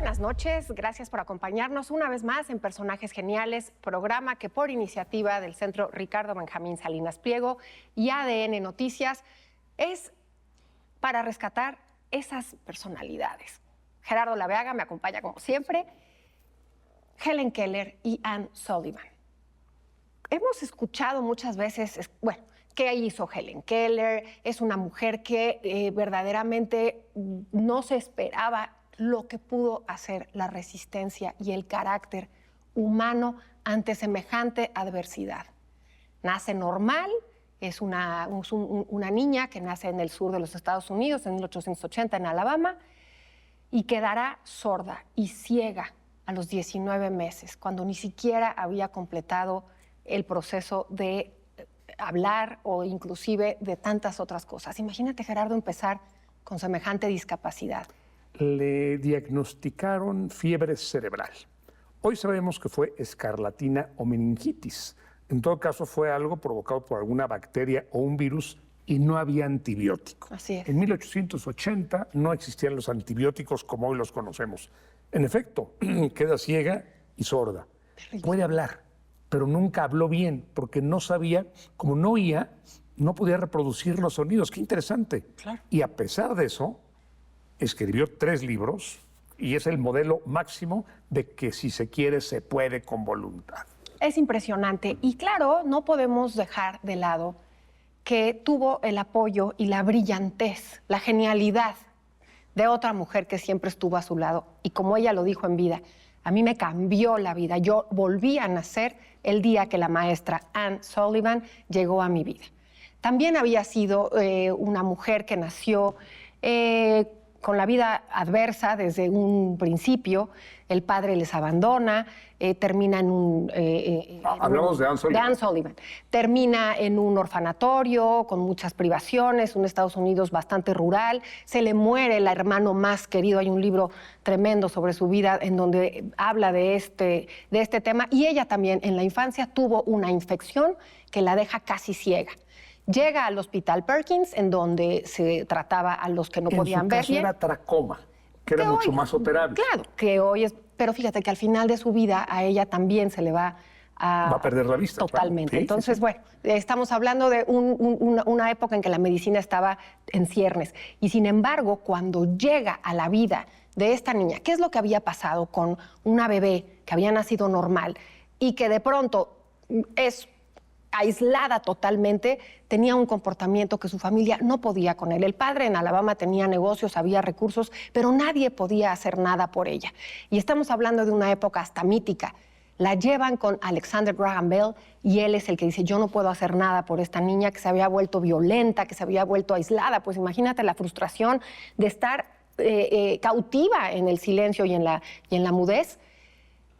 buenas noches, gracias por acompañarnos una vez más en Personajes Geniales, programa que por iniciativa del Centro Ricardo Benjamín Salinas Pliego y ADN Noticias es para rescatar esas personalidades. Gerardo Laveaga me acompaña como siempre, Helen Keller y Anne Sullivan. Hemos escuchado muchas veces, bueno, ¿qué hizo Helen Keller? Es una mujer que verdaderamente no se esperaba lo que pudo hacer la resistencia y el carácter humano ante semejante adversidad. Nace normal, es una niña que nace en el sur de los Estados Unidos en 1880 en Alabama y quedará sorda y ciega a los 19 meses, cuando ni siquiera había completado el proceso de hablar o inclusive de tantas otras cosas. Imagínate, Gerardo, empezar con semejante discapacidad. Le diagnosticaron fiebre cerebral. Hoy sabemos que fue escarlatina o meningitis. En todo caso, fue algo provocado por alguna bacteria o un virus y no había antibiótico. Así es. En 1880 no existían los antibióticos como hoy los conocemos. En efecto, queda ciega y sorda. Terrible. Puede hablar, pero nunca habló bien porque no sabía, como no oía, no podía reproducir los sonidos. Qué interesante. Claro. Y a pesar de eso, escribió 3 libros y es el modelo máximo de que si se quiere, se puede con voluntad. Es impresionante. Y claro, no podemos dejar de lado que tuvo el apoyo y la brillantez, la genialidad de otra mujer que siempre estuvo a su lado. Y como ella lo dijo en vida, a mí me cambió la vida. Yo volví a nacer el día que la maestra Anne Sullivan llegó a mi vida. También había sido una mujer que nació con la vida adversa desde un principio. El padre les abandona, termina en un... Hablamos de Anne Sullivan. De Anne Sullivan. Termina en un orfanatorio con muchas privaciones, un Estados Unidos bastante rural. Se le muere el hermano más querido. Hay un libro tremendo sobre su vida en donde habla de este tema. Y ella también en la infancia tuvo una infección que la deja casi ciega. Llega al Hospital Perkins, en donde se trataba a los que no podían ver bien. En su caso era tracoma, que era mucho más operable. Claro, que hoy es... Pero fíjate que al final de su vida a ella también se le va a perder la vista. Totalmente. Claro. Sí, entonces, sí. Bueno, estamos hablando de una época en que la medicina estaba en ciernes. Y sin embargo, cuando llega a la vida de esta niña, ¿qué es lo que había pasado con una bebé que había nacido normal y que de pronto es aislada totalmente, tenía un comportamiento que su familia no podía con él? El padre en Alabama tenía negocios, había recursos, pero nadie podía hacer nada por ella. Y estamos hablando de una época hasta mítica. La llevan con Alexander Graham Bell y él es el que dice, yo no puedo hacer nada por esta niña que se había vuelto violenta, que se había vuelto aislada. Pues imagínate la frustración de estar cautiva en el silencio y en la mudez.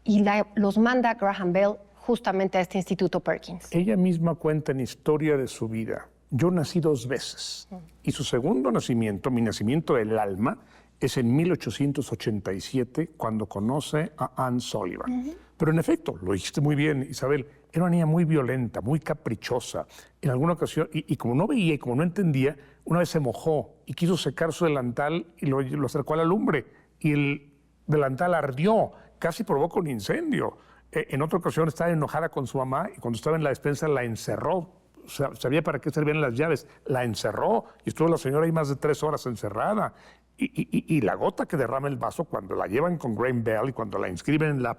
Y los manda Graham Bell justamente a este Instituto Perkins. Ella misma cuenta en Historia de su vida: yo nací 2 veces y su segundo nacimiento, mi nacimiento del alma, es en 1887 cuando conoce a Anne Sullivan. Pero en efecto, lo dijiste muy bien, Isabel, era una niña muy violenta, muy caprichosa. En alguna ocasión, y como no veía y como no entendía, una vez se mojó y quiso secar su delantal y lo acercó a la lumbre y el delantal ardió, casi provoca un incendio. En otra ocasión estaba enojada con su mamá y cuando estaba en la despensa la encerró. O sea, sabía para qué servían las llaves, la encerró y estuvo la señora ahí más de 3 horas encerrada. Y la gota que derrama el vaso cuando la llevan con Graham Bell y cuando la inscriben en la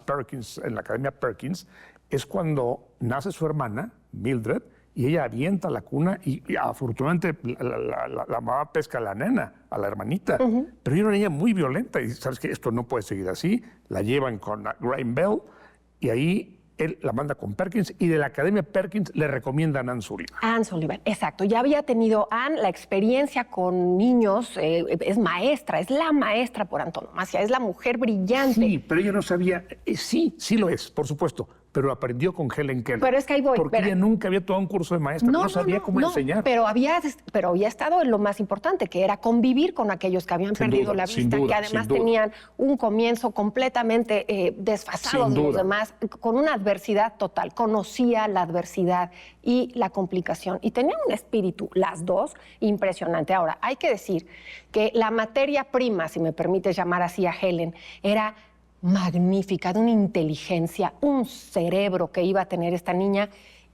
Academia Perkins, es cuando nace su hermana, Mildred, y ella avienta a la cuna y afortunadamente la mamá pesca a la nena, a la hermanita. Pero ella era una niña muy violenta y sabes que esto no puede seguir así. La llevan con Graham Bell y ahí él la manda con Perkins y de la Academia Perkins le recomiendan a Anne Sullivan. Anne Sullivan, exacto. Ya había tenido Anne la experiencia con niños, es maestra, es la maestra por antonomasia, es la mujer brillante. Sí, pero ella no sabía, sí lo es, por supuesto, pero aprendió con Helen Keller. Pero es que ahí voy. Porque ella nunca había tomado un curso de maestra, no sabía cómo enseñar. Pero había estado en lo más importante, que era convivir con aquellos que habían perdido la vista, que además tenían un comienzo completamente desfasado de los demás, con una adversidad total. Conocía la adversidad y la complicación. Y tenían un espíritu, las dos, impresionante. Ahora, hay que decir que la materia prima, si me permites llamar así a Helen, era magnífica, de una inteligencia, un cerebro que iba a tener esta niña.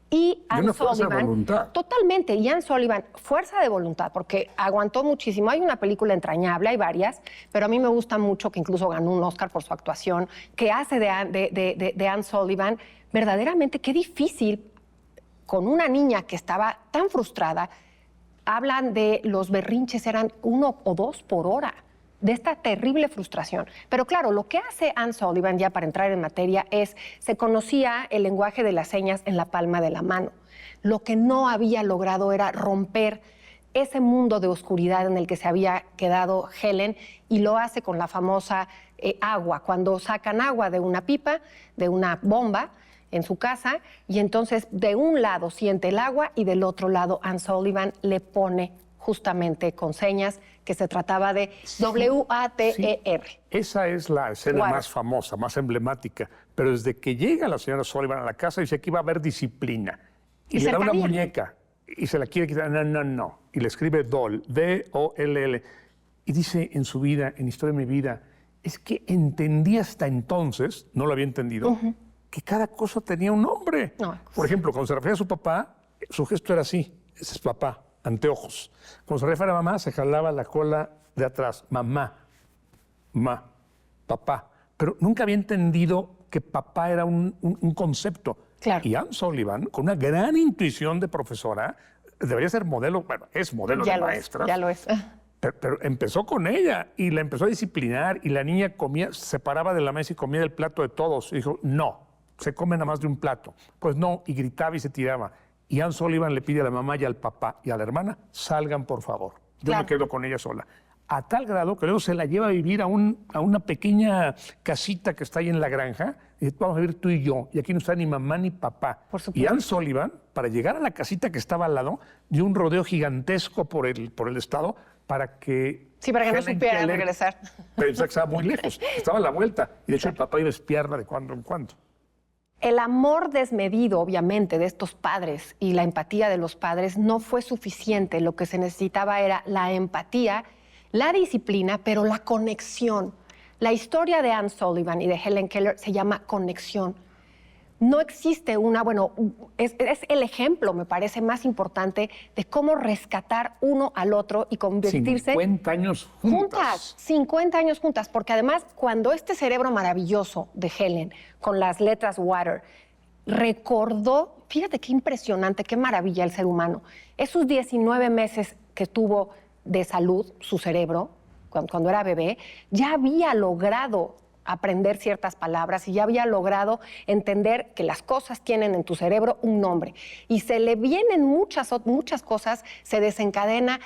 Y Anne Sullivan, totalmente, y Anne Sullivan, fuerza de voluntad, porque aguantó muchísimo. Hay una película entrañable, hay varias, pero a mí me gusta mucho, que incluso ganó un Oscar por su actuación, que hace de Anne Sullivan. Verdaderamente, qué difícil, con una niña que estaba tan frustrada. Hablan de los berrinches, eran 1 o 2 por hora, de esta terrible frustración. Pero claro, lo que hace Anne Sullivan, ya para entrar en materia, se conocía el lenguaje de las señas en la palma de la mano. Lo que no había logrado era romper ese mundo de oscuridad en el que se había quedado Helen, y lo hace con la famosa agua, cuando sacan agua de una pipa, de una bomba en su casa, y entonces de un lado siente el agua y del otro lado Anne Sullivan le pone justamente con señas que se trataba de W-A-T-E-R. Sí. Esa es la escena más famosa, más emblemática. Pero desde que llega la señora Sullivan a la casa, dice que iba a haber disciplina. Y le da una muñeca y se la quiere quitar. No. Y le escribe Doll, D-O-L-L. Y dice en su vida, en Historia de mi vida, es que entendí hasta entonces, no lo había entendido, que cada cosa tenía un nombre. Por ejemplo, cuando se refería a su papá, su gesto era así: ese es papá. Anteojos. Cuando se refiere a mamá, se jalaba la cola de atrás. Mamá, papá. Pero nunca había entendido que papá era un concepto. Claro. Y Anne Sullivan, con una gran intuición de profesora, debería ser modelo, bueno, es modelo de maestra. Ya lo es. Pero empezó con ella y la empezó a disciplinar, y la niña comía, se paraba de la mesa y comía del plato de todos. Y dijo, no, se come nada más de un plato. Pues no, y gritaba y se tiraba. Y Anne Sullivan le pide a la mamá y al papá y a la hermana, salgan por favor. Yo me quedo con ella sola. A tal grado que luego se la lleva a vivir a una pequeña casita que está ahí en la granja. Y dice, vamos a vivir tú y yo. Y aquí no está ni mamá ni papá. Por supuesto. Y Anne Sullivan, para llegar a la casita que estaba al lado, dio un rodeo gigantesco por el estado para que... Sí, para que no supiera regresar. Pensaba que estaba muy lejos. Estaba a la vuelta. Y de hecho el papá iba a espiarla de cuando en cuando. El amor desmedido, obviamente, de estos padres y la empatía de los padres no fue suficiente. Lo que se necesitaba era la empatía, la disciplina, pero la conexión. La historia de Anne Sullivan y de Helen Keller se llama conexión. No existe es el ejemplo, me parece, más importante de cómo rescatar uno al otro y convertirse... 50 años juntas. 50 años juntas, porque además cuando este cerebro maravilloso de Helen, con las letras Water, recordó, fíjate qué impresionante, qué maravilla el ser humano, esos 19 meses que tuvo de salud, su cerebro, cuando era bebé, ya había logrado aprender ciertas palabras y ya había logrado entender que las cosas tienen en tu cerebro un nombre. Y se le vienen muchas cosas, se desencadena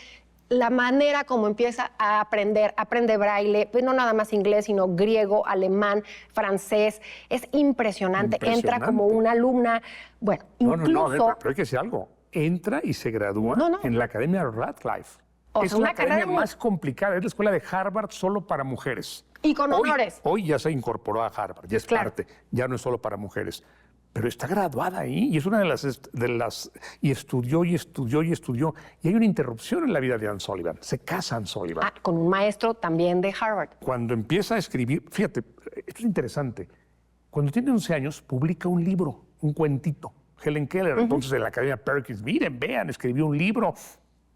la manera como empieza a aprende braille, no nada más inglés, sino griego, alemán, francés. Es impresionante. Entra como una alumna. Bueno, incluso... Pero hay que decir algo. Entra y se gradúa en la Academia Radcliffe. Es la academia más complicada. Es la escuela de Harvard solo para mujeres. Y con honores. Hoy ya se incorporó a Harvard, ya es parte, ya no es solo para mujeres. Pero está graduada ahí y es una de las... Y estudió. Y hay una interrupción en la vida de Anne Sullivan. Se casa Anne Sullivan. Con un maestro también de Harvard. Cuando empieza a escribir, fíjate, esto es interesante. Cuando tiene 11 años, publica un libro, un cuentito. Helen Keller, entonces en la Academia Perkins, vean, escribió un libro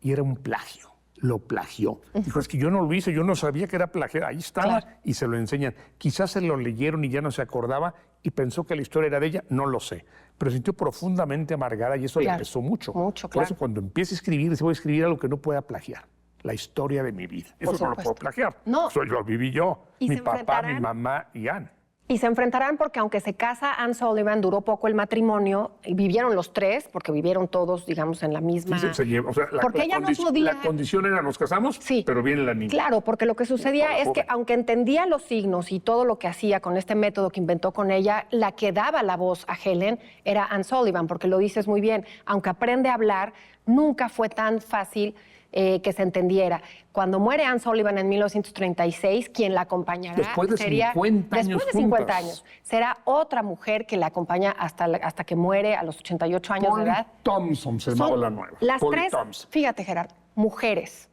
y era un plagio. Lo plagió. Dijo, es que yo no lo hice, yo no sabía que era plagiar. Ahí estaba y se lo enseñan. Quizás se lo leyeron y ya no se acordaba y pensó que la historia era de ella, no lo sé. Pero se sintió profundamente amargada y eso le pesó mucho. Por eso cuando empieza a escribir, dice, voy a escribir algo que no pueda plagiar. La historia de mi vida. Eso no lo puedo plagiar. No. Eso lo viví yo, mi papá, mi mamá y Anne. Y se enfrentarán porque aunque se casa Anne Sullivan, duró poco el matrimonio, y vivieron los tres, porque vivieron todos, digamos, en la misma... Sí, se lleva, o sea, porque ella no podía... La condición era nos casamos, sí, pero viene la niña. Claro, porque lo que sucedía es que aunque entendía los signos y todo lo que hacía con este método que inventó con ella, la que daba la voz a Helen era Anne Sullivan, porque lo dices muy bien, aunque aprende a hablar, nunca fue tan fácil que se entendiera. Cuando muere Anne Sullivan en 1936, quien la acompañará después de 50 años, será otra mujer que la acompaña hasta que muere a los 88 años de edad. Thompson se llamaba la nueva. Las tres, fíjate, Gerardo, mujeres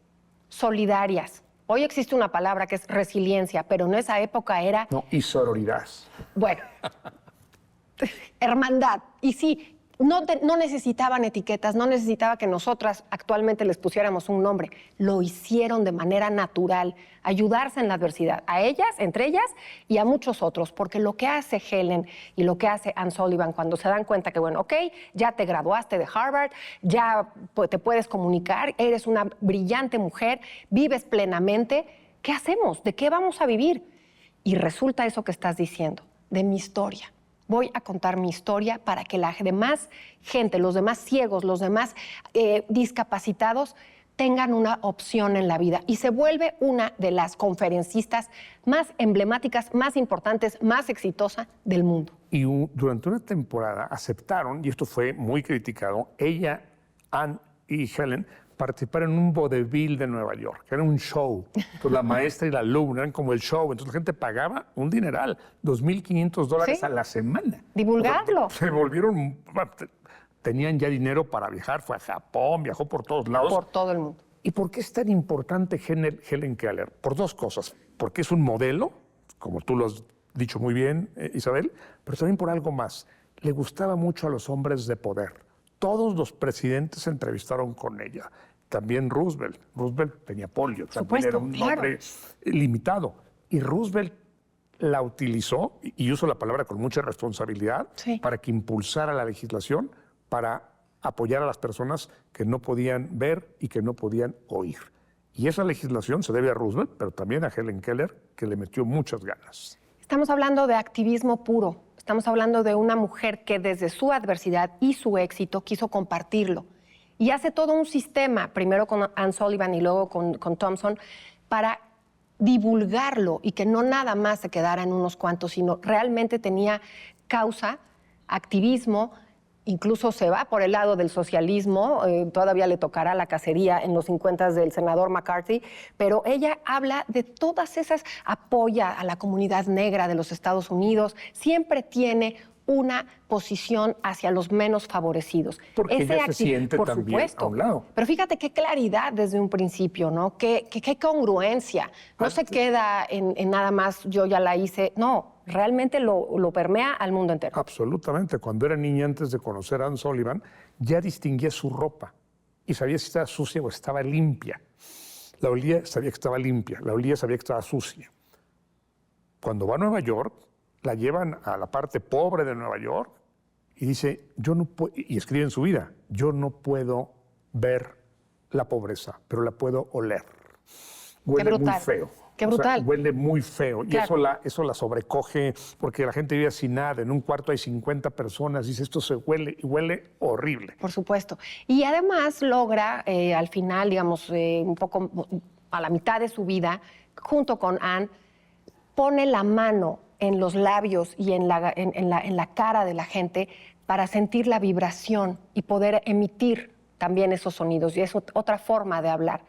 solidarias. Hoy existe una palabra que es resiliencia, pero en esa época era... No, y sororidad. Bueno, hermandad. Y sí, no necesitaban etiquetas, no necesitaba que nosotras actualmente les pusiéramos un nombre. Lo hicieron de manera natural, ayudarse en la adversidad, a ellas, entre ellas, y a muchos otros, porque lo que hace Helen y lo que hace Anne Sullivan cuando se dan cuenta que, bueno, ok, ya te graduaste de Harvard, ya te puedes comunicar, eres una brillante mujer, vives plenamente, ¿qué hacemos? ¿De qué vamos a vivir? Y resulta eso que estás diciendo, de mi historia. Voy a contar mi historia para que la demás gente, los demás ciegos, los demás discapacitados tengan una opción en la vida. Y se vuelve una de las conferencistas más emblemáticas, más importantes, más exitosa del mundo. Y durante una temporada aceptaron, y esto fue muy criticado, ella, Anne y Helen participar en un vodevil de Nueva York, que era un show. Entonces, la maestra y la alumna eran como el show. Entonces, la gente pagaba un dineral, $2,500 ¿sí? a la semana. Divulgarlo. O sea, se volvieron... Tenían ya dinero para viajar, fue a Japón, viajó por todos lados. Por todo el mundo. ¿Y por qué es tan importante Helen Keller? Por dos cosas. Porque es un modelo, como tú lo has dicho muy bien, Isabel, pero también por algo más. Le gustaba mucho a los hombres de poder. Todos los presidentes se entrevistaron con ella. También Roosevelt. Roosevelt tenía polio, también era un hombre limitado. Y Roosevelt la utilizó, y uso la palabra con mucha responsabilidad, para que impulsara la legislación para apoyar a las personas que no podían ver y que no podían oír. Y esa legislación se debe a Roosevelt, pero también a Helen Keller, que le metió muchas ganas. Estamos hablando de activismo puro. Estamos hablando de una mujer que desde su adversidad y su éxito quiso compartirlo. Y hace todo un sistema, primero con Anne Sullivan y luego con Thompson, para divulgarlo y que no nada más se quedara en unos cuantos, sino realmente tenía causa, activismo, incluso se va por el lado del socialismo, todavía le tocará la cacería en los 50 del senador McCarthy, pero ella habla de todas esas, apoya a la comunidad negra de los Estados Unidos, siempre tiene una posición hacia los menos favorecidos. Porque ella se siente por también supuesto, a un lado. Pero fíjate qué claridad desde un principio, ¿no? Qué congruencia. No se queda en nada más, yo ya la hice. No, realmente lo permea al mundo entero. Absolutamente. Cuando era niña, antes de conocer a Anne Sullivan, ya distinguía su ropa y sabía si estaba sucia o estaba limpia. La olía, sabía que estaba limpia. La olía, sabía que estaba sucia. Cuando va a Nueva York, la llevan a la parte pobre de Nueva York y dice, yo no puedo, y escribe en su vida, yo no puedo ver la pobreza, pero la puedo oler. Huele muy feo. Qué brutal. O sea, huele muy feo. Claro. Y eso la sobrecoge porque la gente vive sin nada. En un cuarto hay 50 personas. Dice, esto se huele y huele horrible. Por supuesto. Y además logra, al final, digamos, un poco a la mitad de su vida, junto con Anne, pone la mano en los labios y en la cara de la gente para sentir la vibración y poder emitir también esos sonidos. Y es otra forma de hablar.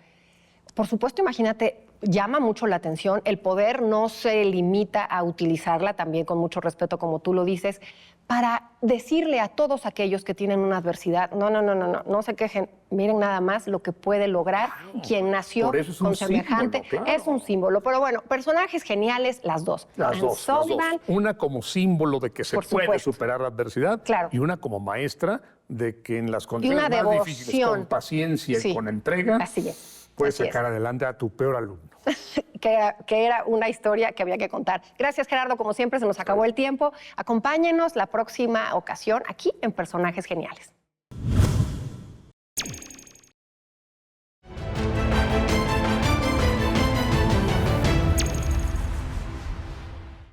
Por supuesto, imagínate, llama mucho la atención. El poder no se limita a utilizarla, también con mucho respeto, como tú lo dices, para decirle a todos aquellos que tienen una adversidad, no se quejen, miren nada más lo que puede lograr quien nació con semejante. Símbolo, claro. Es un símbolo, pero bueno, personajes geniales, las dos. Las dos. Una como símbolo de que se puede superar la adversidad, y una como maestra de que en las condiciones más difíciles, con paciencia y con entrega, puedes sacar adelante a tu peor alumno. que era una historia que había que contar. Gracias, Gerardo. Como siempre, se nos acabó el tiempo. Acompáñenos la próxima ocasión aquí en Personajes Geniales.